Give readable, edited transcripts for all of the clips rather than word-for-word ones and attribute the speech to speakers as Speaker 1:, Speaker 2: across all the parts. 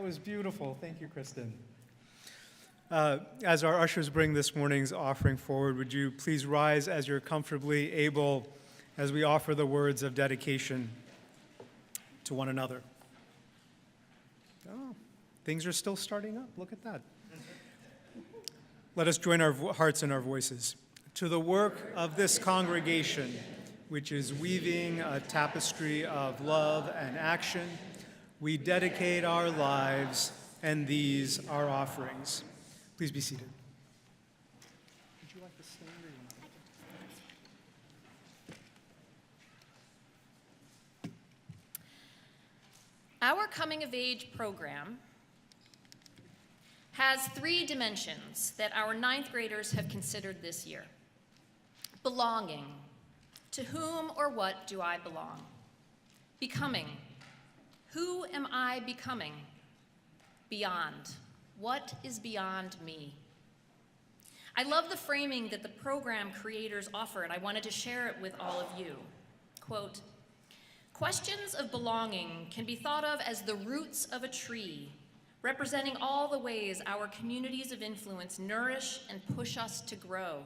Speaker 1: That was beautiful. Thank you, Kristen. As our ushers bring this morning's offering forward, would you please rise as you're comfortably able as we offer the words of dedication to one another. Oh, things are still starting up. Look at that. Let us join our hearts and our voices. To the work of this congregation, which is weaving a tapestry of love and action, we dedicate our lives and these our offerings. Please be seated. Would you like to stand or you not?
Speaker 2: Our Coming of Age program has 3 dimensions that our 9th graders have considered this year. Belonging. To whom or what do I belong? Becoming. Who am I becoming? Beyond. What is beyond me? I love the framing that the program creators offer, and I wanted to share it with all of you. Quote, questions of belonging can be thought of as the roots of a tree, representing all the ways our communities of influence nourish and push us to grow.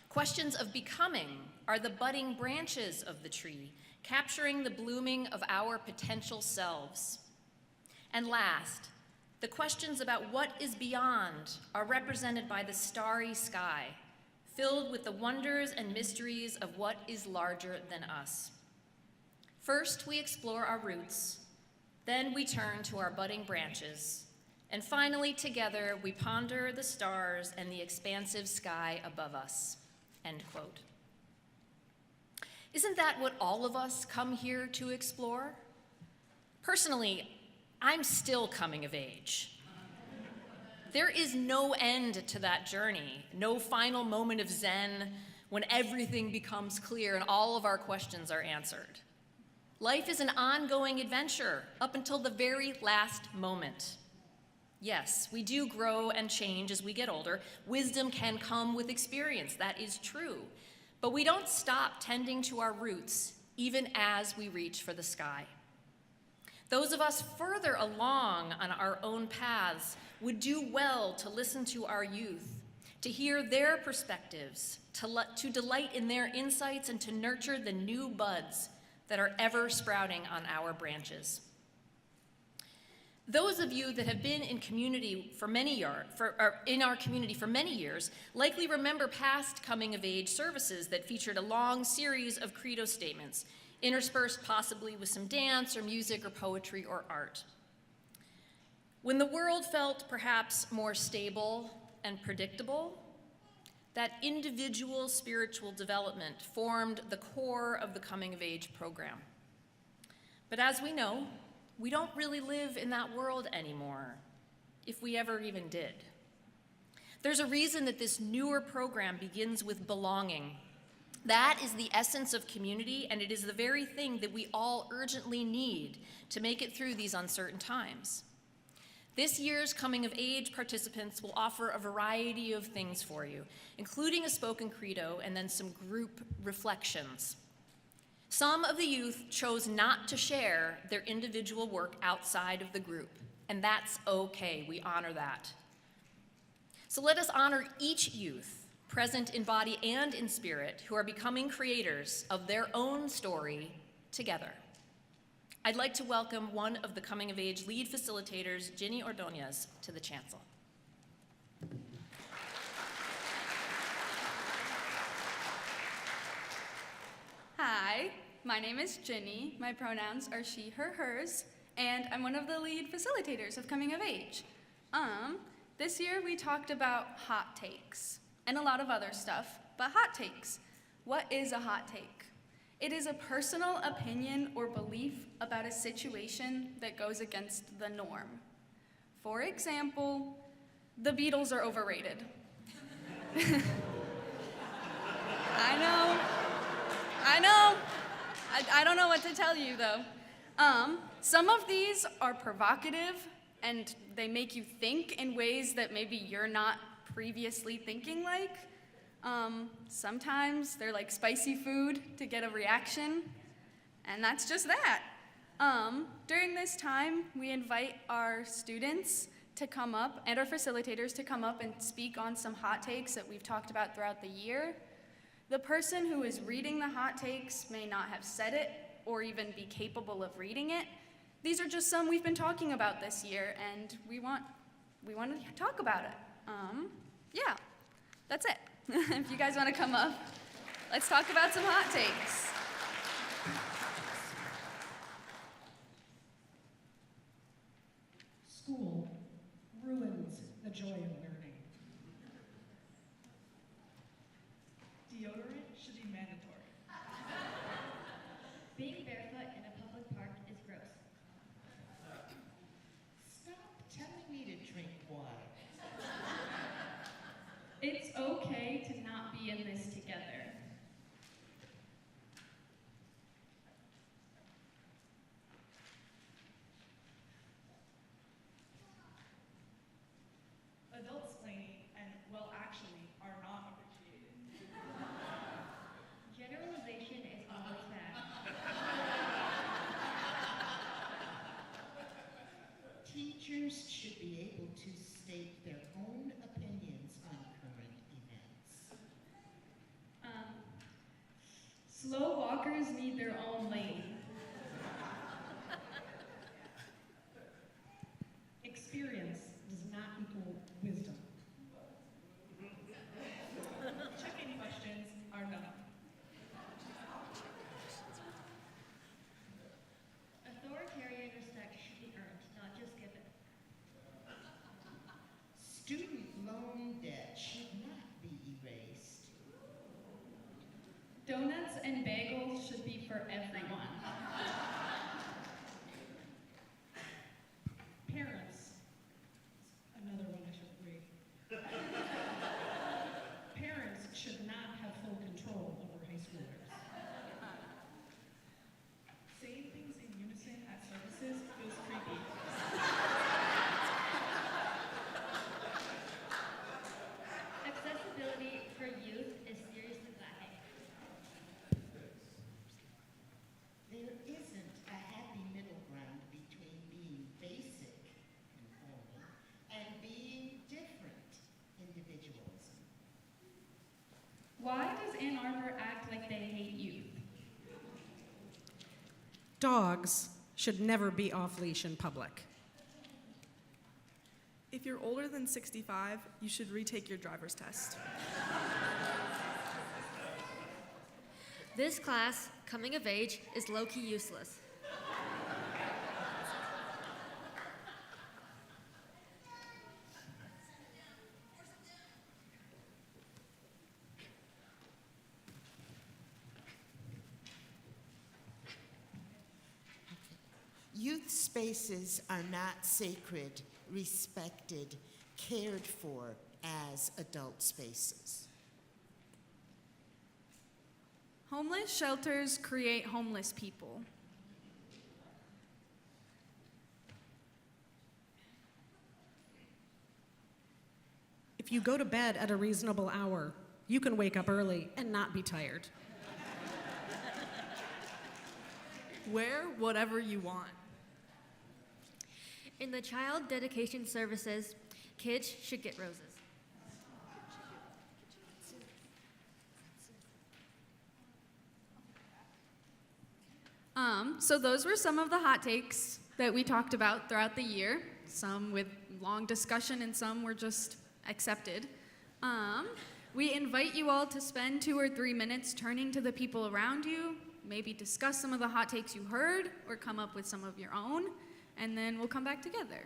Speaker 2: Questions of becoming are the budding branches of the tree, capturing the blooming of our potential selves. And last, the questions about what is beyond are represented by the starry sky, filled with the wonders and mysteries of what is larger than us. First, we explore our roots. Then we turn to our budding branches. And finally, together, we ponder the stars and the expansive sky above us. End quote. Isn't that what all of us come here to explore? Personally, I'm still coming of age. There is no end to that journey, no final moment of zen when everything becomes clear and all of our questions are answered. Life is an ongoing adventure up until the very last moment. Yes, we do grow and change as we get older. Wisdom can come with experience, that is true. But we don't stop tending to our roots even as we reach for the sky. Those of us further along on our own paths would do well to listen to our youth, to hear their perspectives, to delight in their insights, and to nurture the new buds that are ever sprouting on our branches. Those of you that have been in community in our community for many years likely remember past coming of age services that featured a long series of credo statements, interspersed possibly with some dance or music or poetry or art. When the world felt perhaps more stable and predictable, that individual spiritual development formed the core of the Coming of Age program. But as we know, we don't really live in that world anymore, if we ever even did. There's a reason that this newer program begins with belonging. That is the essence of community, and it is the very thing that we all urgently need to make it through these uncertain times. This year's Coming of Age participants will offer a variety of things for you, including a spoken credo and then some group reflections. Some of the youth chose not to share their individual work outside of the group, and that's okay. We honor that. So let us honor each youth, present in body and in spirit, who are becoming creators of their own story together. I'd like to welcome one of the Coming of Age lead facilitators, Ginny Ordonez, to the chancel.
Speaker 3: Hi, my name is Ginny. My pronouns are she, her, hers, and I'm one of the lead facilitators of Coming of Age. This year we talked about hot takes and a lot of other stuff, but hot takes. What is a hot take? It is a personal opinion or belief about a situation that goes against the norm. For example, the Beatles are overrated. I know. I don't know what to tell you, though. Some of these are provocative, and they make you think in ways that maybe you're not previously thinking like. Sometimes they're like spicy food to get a reaction, and that's just that. During this time, we invite our students to come up and our facilitators to come up and speak on some hot takes that we've talked about throughout the year. The person who is reading the hot takes may not have said it or even be capable of reading it. These are just some we've been talking about this year, and we want to talk about it. Yeah, that's it. If you guys want to come up, let's talk about some hot takes.
Speaker 4: School ruins the joy of learning.
Speaker 5: Deodorant should be mandatory.
Speaker 6: Being barefoot in a public park is gross.
Speaker 7: Stop telling me to drink water.
Speaker 6: It's okay to not be in this together.
Speaker 5: Adult-splaining and, well, actually, are not appreciated.
Speaker 6: Generalization is always bad.
Speaker 7: Teachers should be able to state their own opinions on current events.
Speaker 6: Slow walkers need their own lane.
Speaker 4: Experience does not equal wisdom.
Speaker 5: Check-in questions are dumb.
Speaker 6: Authoritarian respect should be earned, not just given.
Speaker 7: Student loan debt should not be erased.
Speaker 6: Donuts and bagels should be for everyone.
Speaker 4: Parents, another one I should read. Parents should not have full control over high schoolers.
Speaker 5: Saying things in unison at services feels creepy.
Speaker 6: Accessibility for youth is seriously lacking.
Speaker 7: There isn't a happy middle ground between being basic and holy and being different individualism.
Speaker 6: Why does Ann Arbor act like they hate youth?
Speaker 8: Dogs should never be off-leash in public.
Speaker 9: If you're older than 65, you should retake your driver's test.
Speaker 10: This class, coming of age, is low-key useless.
Speaker 7: Youth spaces are not sacred, respected, cared for as adult spaces.
Speaker 3: Homeless shelters create homeless people.
Speaker 8: If you go to bed at a reasonable hour, you can wake up early and not be tired.
Speaker 9: Wear whatever you want.
Speaker 10: In the child dedication services, kids should get roses.
Speaker 3: So those were some of the hot takes that we talked about throughout the year. Some with long discussion and some were just accepted. We invite you all to spend 2 or 3 minutes turning to the people around you, maybe discuss some of the hot takes you heard or come up with some of your own, and then we'll come back together.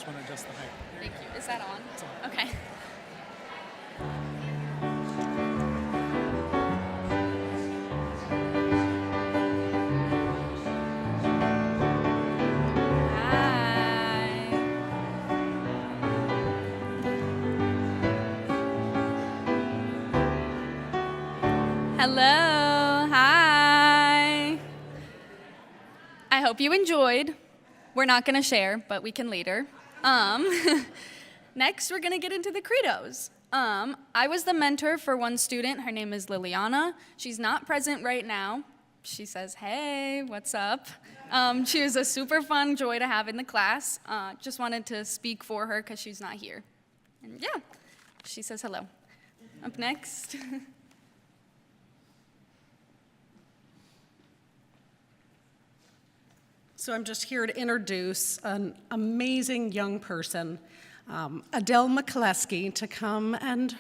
Speaker 1: just want to adjust the height. There you
Speaker 3: Thank
Speaker 1: go.
Speaker 3: you. Is that on?
Speaker 1: It's on.
Speaker 3: Okay. Hello, hi. I hope you enjoyed. We're not gonna share, but we can later. Next, we're gonna get into the credos. I was the mentor for one student. Her name is Liliana. She's not present right now. She says, hey, what's up? She was a super fun joy to have in the class. Just wanted to speak for her because she's not here. And yeah, she says hello. Up next.
Speaker 8: So I'm just here to introduce an amazing young person, Adele McCleskey, to come and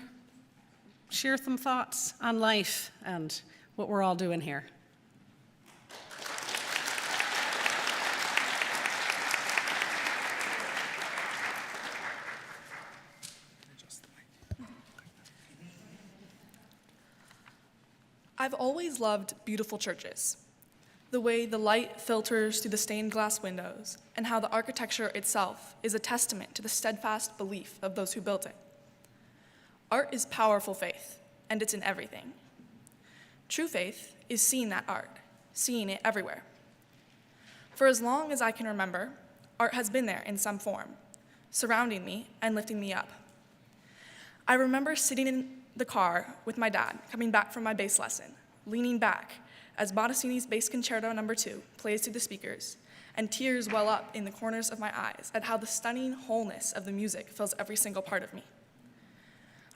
Speaker 8: share some thoughts on life and what we're all doing here.
Speaker 9: I've always loved beautiful churches. The way the light filters through the stained glass windows, and how the architecture itself is a testament to the steadfast belief of those who built it. Art is powerful faith, and it's in everything. True faith is seeing that art, seeing it everywhere. For as long as I can remember, art has been there in some form, surrounding me and lifting me up. I remember sitting in the car with my dad, coming back from my bass lesson, leaning back, as Bottesini's Bass Concerto No. 2 plays through the speakers, and tears well up in the corners of my eyes at how the stunning wholeness of the music fills every single part of me.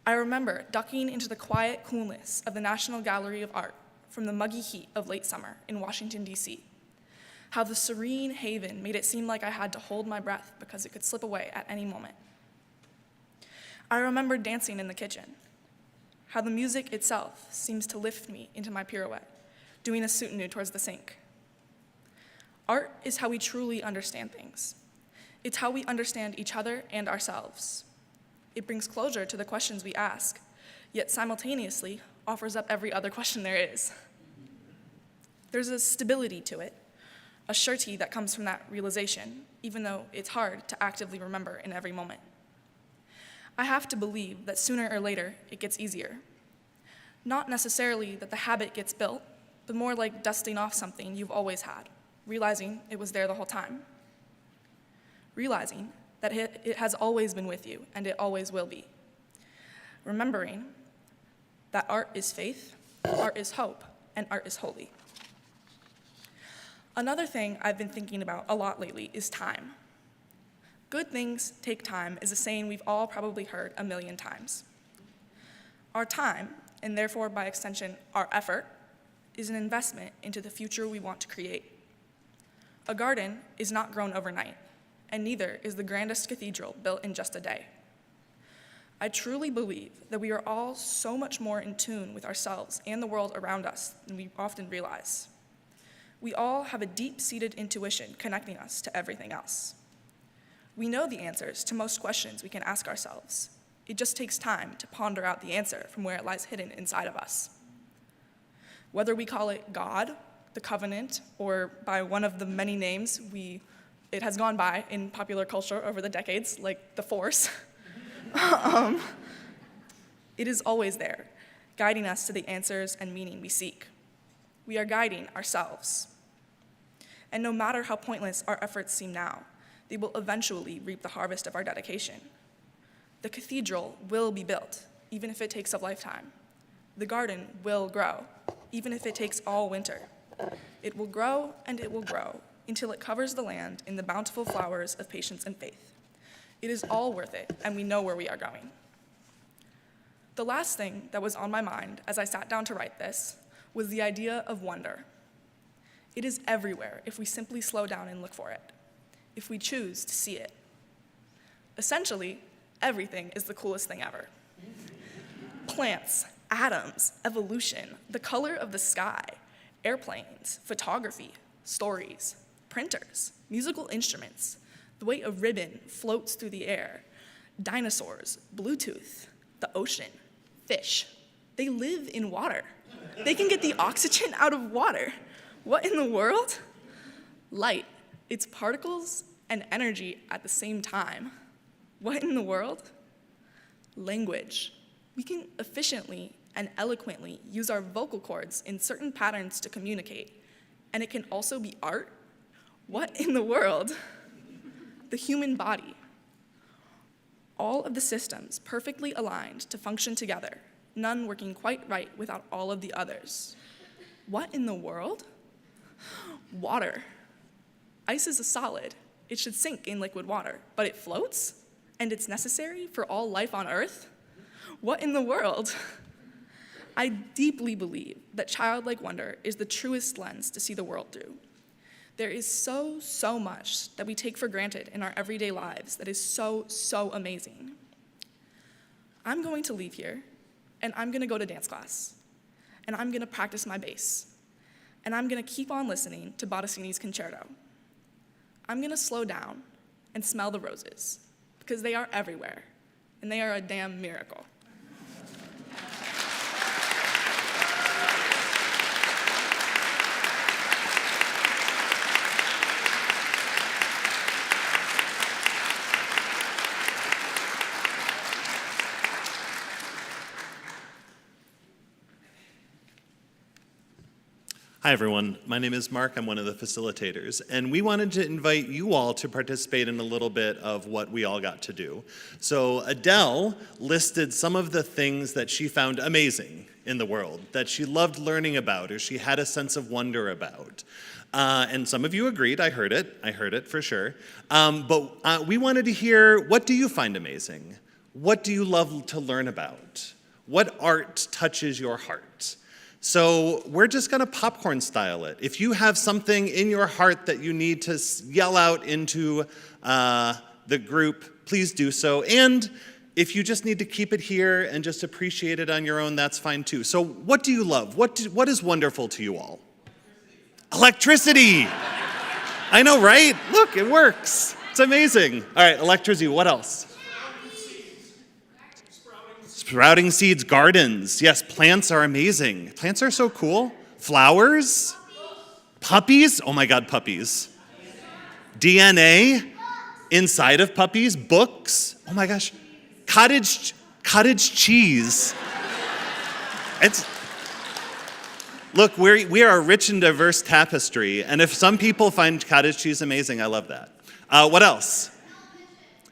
Speaker 9: I remember ducking into the quiet coolness of the National Gallery of Art from the muggy heat of late summer in Washington, D.C., how the serene haven made it seem like I had to hold my breath because it could slip away at any moment. I remember dancing in the kitchen, how the music itself seems to lift me into my pirouette, doing a soutenu towards the sink. Art is how we truly understand things. It's how we understand each other and ourselves. It brings closure to the questions we ask, yet simultaneously offers up every other question there is. There's a stability to it, a surety that comes from that realization, even though it's hard to actively remember in every moment. I have to believe that sooner or later it gets easier. Not necessarily that the habit gets built, but more like dusting off something you've always had, realizing it was there the whole time. Realizing that it has always been with you, and it always will be. Remembering that art is faith, art is hope, and art is holy. Another thing I've been thinking about a lot lately is time. Good things take time is a saying we've all probably heard a million times. Our time, and therefore by extension our effort, is an investment into the future we want to create. A garden is not grown overnight, and neither is the grandest cathedral built in just a day. I truly believe that we are all so much more in tune with ourselves and the world around us than we often realize. We all have a deep-seated intuition connecting us to everything else. We know the answers to most questions we can ask ourselves. It just takes time to ponder out the answer from where it lies hidden inside of us. Whether we call it God, the covenant, or by one of the many names it has gone by in popular culture over the decades, like the Force, it is always there, guiding us to the answers and meaning we seek. We are guiding ourselves. And no matter how pointless our efforts seem now, they will eventually reap the harvest of our dedication. The cathedral will be built, even if it takes a lifetime. The garden will grow, even if it takes all winter. It will grow and it will grow until it covers the land in the bountiful flowers of patience and faith. It is all worth it, and we know where we are going. The last thing that was on my mind as I sat down to write this was the idea of wonder. It is everywhere if we simply slow down and look for it, if we choose to see it. Essentially, everything is the coolest thing ever. Plants, atoms, evolution, the color of the sky, airplanes, photography, stories, printers, musical instruments, the way a ribbon floats through the air, dinosaurs, Bluetooth, the ocean, fish. They live in water. They can get the oxygen out of water. What in the world? Light, its particles and energy at the same time. What in the world? Language. We can efficiently and eloquently use our vocal cords in certain patterns to communicate, and it can also be art. What in the world? The human body. All of the systems perfectly aligned to function together, none working quite right without all of the others. What in the world? Water. Ice is a solid. It should sink in liquid water, but it floats, and it's necessary for all life on Earth? What in the world? I deeply believe that childlike wonder is the truest lens to see the world through. There is so much that we take for granted in our everyday lives that is so amazing. I'm going to leave here, and I'm gonna go to dance class, and I'm gonna practice my bass, and I'm gonna keep on listening to Bottesini's concerto. I'm gonna slow down and smell the roses, because they are everywhere, and they are a damn miracle.
Speaker 11: Hi, everyone. My name is Mark. I'm one of the facilitators, and we wanted to invite you all to participate in a little bit of what we all got to do. So Adele listed some of the things that she found amazing in the world, that she loved learning about, or she had a sense of wonder about. And some of you agreed. I heard it for sure. But we wanted to hear, what do you find amazing? What do you love to learn about? What art touches your heart? So we're just gonna popcorn style it. If you have something in your heart that you need to yell out into the group, please do so. And if you just need to keep it here and just appreciate it on your own, that's fine too. So what do you love? What is wonderful to you all? Electricity. I know, right? Look, it works. It's amazing. All right, electricity, what else? Sprouting seeds, gardens. Yes, plants are amazing. Plants are so cool. Flowers. Puppies. Oh my God, puppies. DNA inside of puppies. Books. Oh my gosh. Cottage cheese. Look, we are a rich and diverse tapestry, and if some people find cottage cheese amazing, I love that. What else?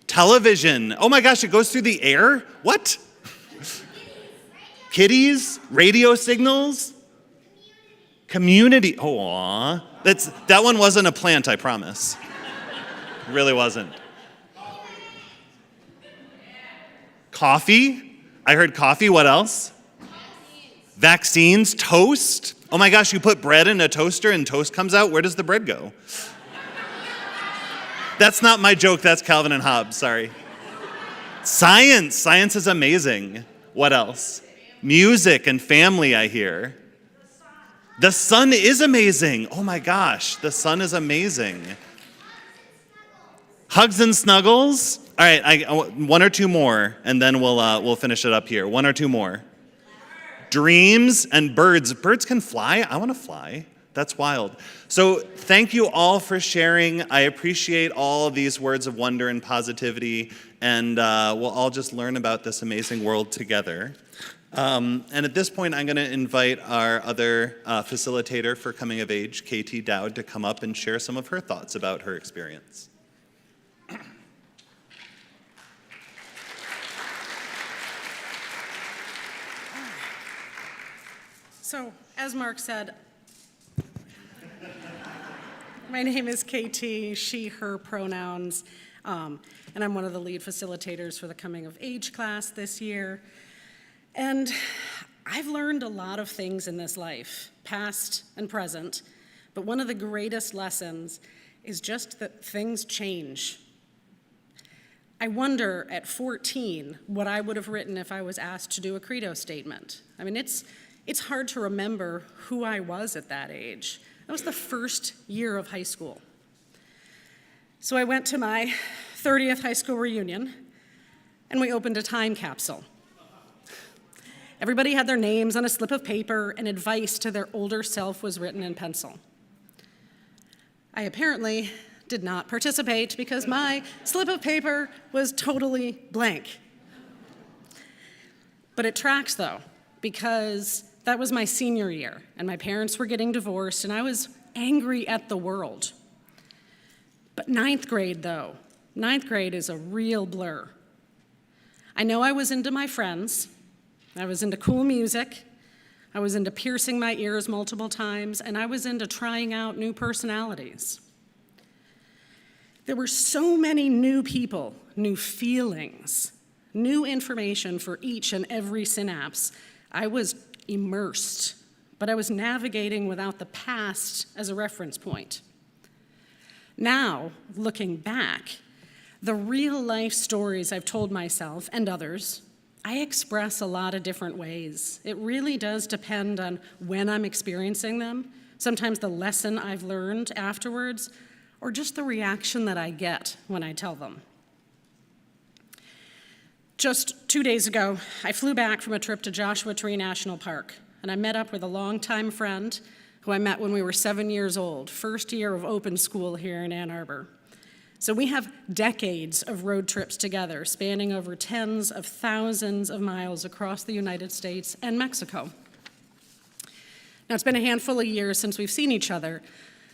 Speaker 11: Television. Oh my gosh, it goes through the air? What? Kitties, radio signals, community. Oh, aw. That one wasn't a plant, I promise. It really wasn't. Coffee. I heard coffee. What else? Vaccines. Toast. Oh my gosh, you put bread in a toaster and toast comes out. Where does the bread go? That's not my joke. That's Calvin and Hobbes. Sorry. Science. Science is amazing. What else? Music and family, I hear. The sun is amazing. Oh my gosh, the sun is amazing. Hugs and snuggles. All right, one or two more, and then we'll finish it up here. One or two more. Dreams and birds. Birds can fly. I want to fly. That's wild. So thank you all for sharing. I appreciate all of these words of wonder and positivity, and we'll all just learn about this amazing world together. And at this point, I'm going to invite our other facilitator for Coming of Age, Katie Dowd, to come up and share some of her thoughts about her experience.
Speaker 8: So, as Mark said, my name is KT, she, her pronouns, and I'm one of the lead facilitators for the Coming of Age class this year. And I've learned a lot of things in this life, past and present, but one of the greatest lessons is just that things change. I wonder at 14 what I would have written if I was asked to do a credo statement. I mean, it's hard to remember who I was at that age. That was the first year of high school. So I went to my 30th high school reunion, and we opened a time capsule. Everybody had their names on a slip of paper, and advice to their older self was written in pencil. I apparently did not participate because my slip of paper was totally blank. But it tracks, though, because that was my senior year, and my parents were getting divorced, and I was angry at the world. But ninth grade, though, ninth grade is a real blur. I know I was into my friends, I was into cool music, I was into piercing my ears multiple times, and I was into trying out new personalities. There were so many new people, new feelings, new information for each and every synapse. I was immersed, but I was navigating without the past as a reference point. Now, looking back, the real-life stories I've told myself and others, I express a lot of different ways. It really does depend on when I'm experiencing them, sometimes the lesson I've learned afterwards, or just the reaction that I get when I tell them. Just 2 days ago, I flew back from a trip to Joshua Tree National Park, and I met up with a longtime friend who I met when we were 7 years old, first year of open school here in Ann Arbor. So we have decades of road trips together, spanning over tens of thousands of miles across the United States and Mexico. Now, it's been a handful of years since we've seen each other,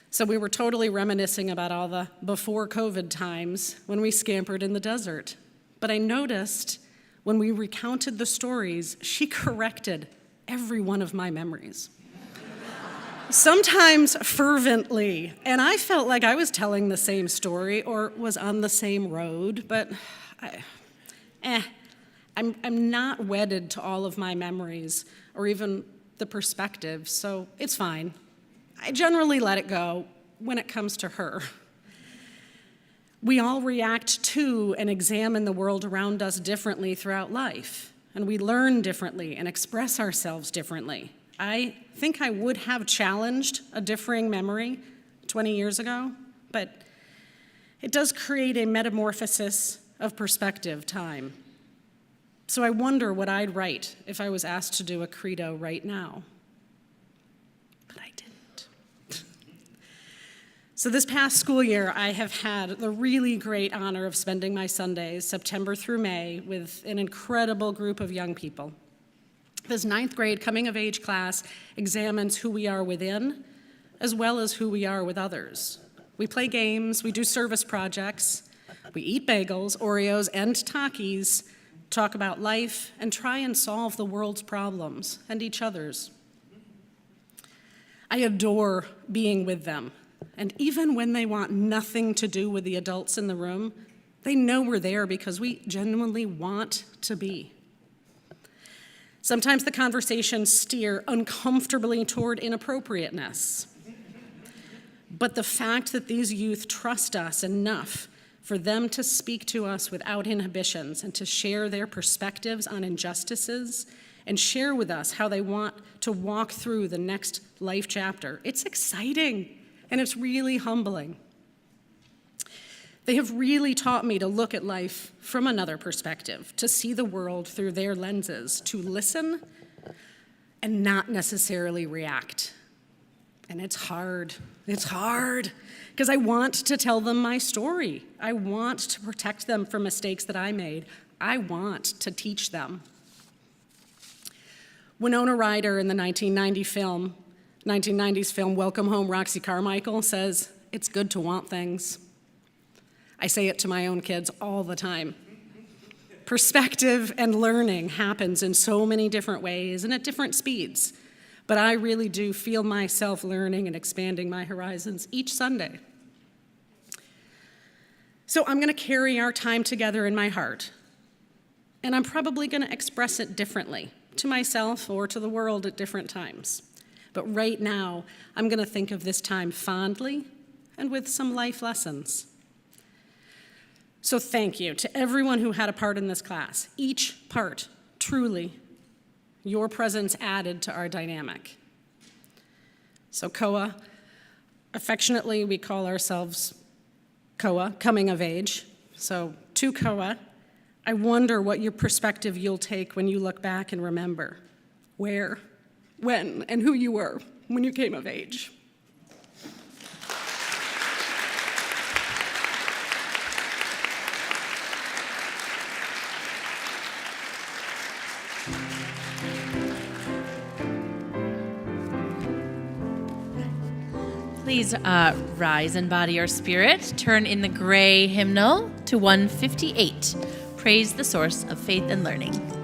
Speaker 8: so we were totally reminiscing about all the before COVID times when we scampered in the desert. But I noticed when we recounted the stories, she corrected every one of my memories. Sometimes fervently, and I felt like I was telling the same story or was on the same road, but I'm not wedded to all of my memories or even the perspective, so it's fine. I generally let it go when it comes to her. We all react to and examine the world around us differently throughout life, and we learn differently and express ourselves differently. I think I would have challenged a differing memory 20 years ago, but it does create a metamorphosis of perspective time. So I wonder what I'd write if I was asked to do a credo right now. But I didn't. So this past school year, I have had the really great honor of spending my Sundays, September through May, with an incredible group of young people. This ninth grade coming-of-age class examines who we are within, as well as who we are with others. We play games, we do service projects, we eat bagels, Oreos, and Takis, talk about life, and try and solve the world's problems and each other's. I adore being with them, and even when they want nothing to do with the adults in the room, they know we're there because we genuinely want to be. Sometimes the conversations steer uncomfortably toward inappropriateness. But the fact that these youth trust us enough for them to speak to us without inhibitions and to share their perspectives on injustices and share with us how they want to walk through the next life chapter, it's exciting and it's really humbling. They have really taught me to look at life from another perspective, to see the world through their lenses, to listen and not necessarily react. And it's hard, because I want to tell them my story. I want to protect them from mistakes that I made. I want to teach them. Winona Ryder in the 1990s film Welcome Home, Roxy Carmichael says, "It's good to want things." I say it to my own kids all the time. Perspective and learning happens in so many different ways and at different speeds, but I really do feel myself learning and expanding my horizons each Sunday. So I'm going to carry our time together in my heart, and I'm probably going to express it differently to myself or to the world at different times. But right now, I'm going to think of this time fondly and with some life lessons. So thank you to everyone who had a part in this class. Each part, truly, your presence added to our dynamic. So COA, affectionately we call ourselves COA, coming of age. So to COA, I wonder what your perspective you'll take when you look back and remember where, when, and who you were when you came of age.
Speaker 12: Please rise in body or spirit. Turn in the gray hymnal to 158. Praise the source of faith and learning.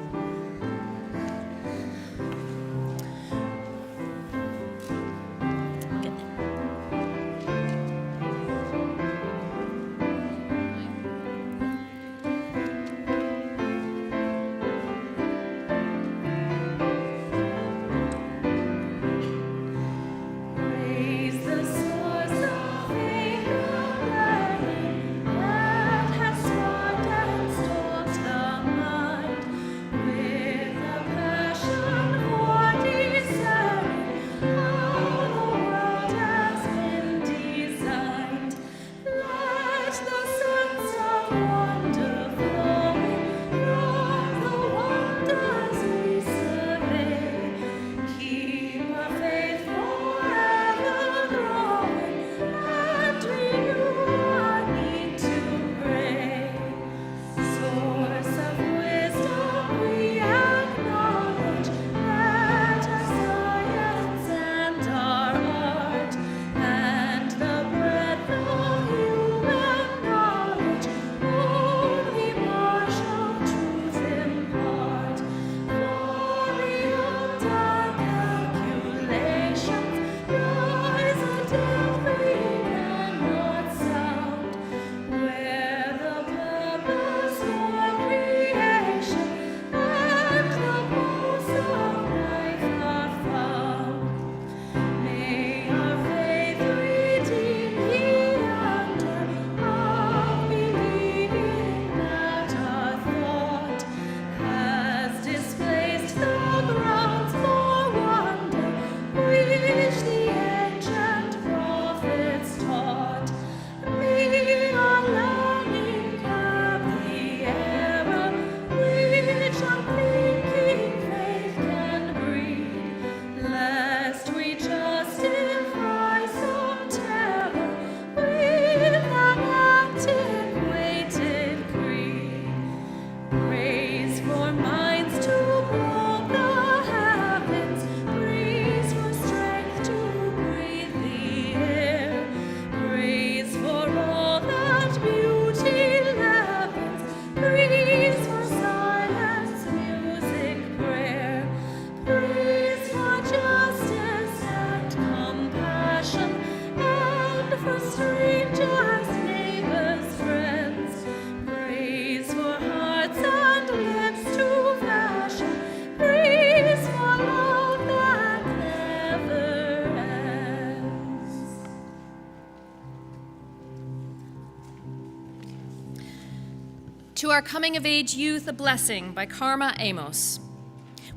Speaker 2: To our coming of age youth, a blessing by Karma Amos.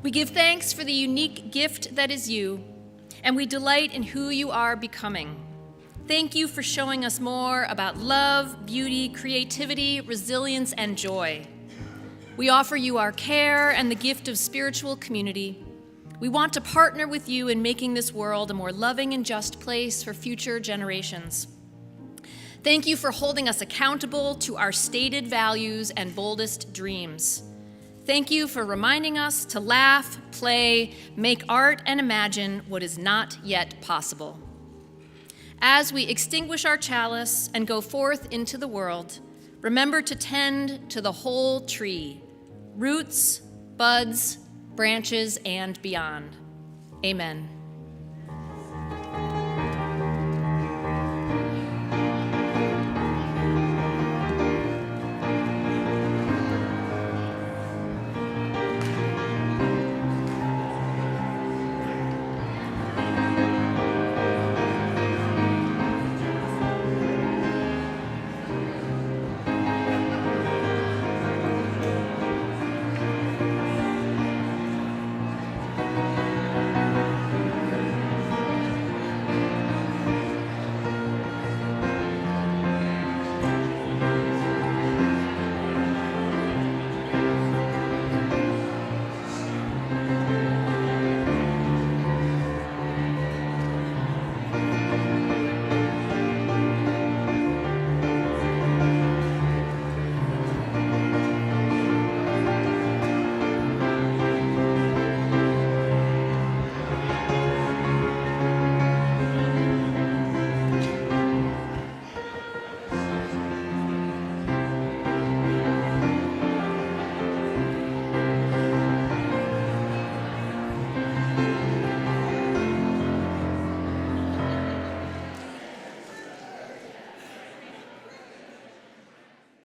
Speaker 2: We give thanks for the unique gift that is you, and we delight in who you are becoming. Thank you for showing us more about love, beauty, creativity, resilience, and joy. We offer you our care and the gift of spiritual community. We want to partner with you in making this world a more loving and just place for future generations. Thank you for holding us accountable to our stated values and boldest dreams. Thank you for reminding us to laugh, play, make art, and imagine what is not yet possible. As we extinguish our chalice and go forth into the world, remember to tend to the whole tree, roots, buds, branches, and beyond. Amen.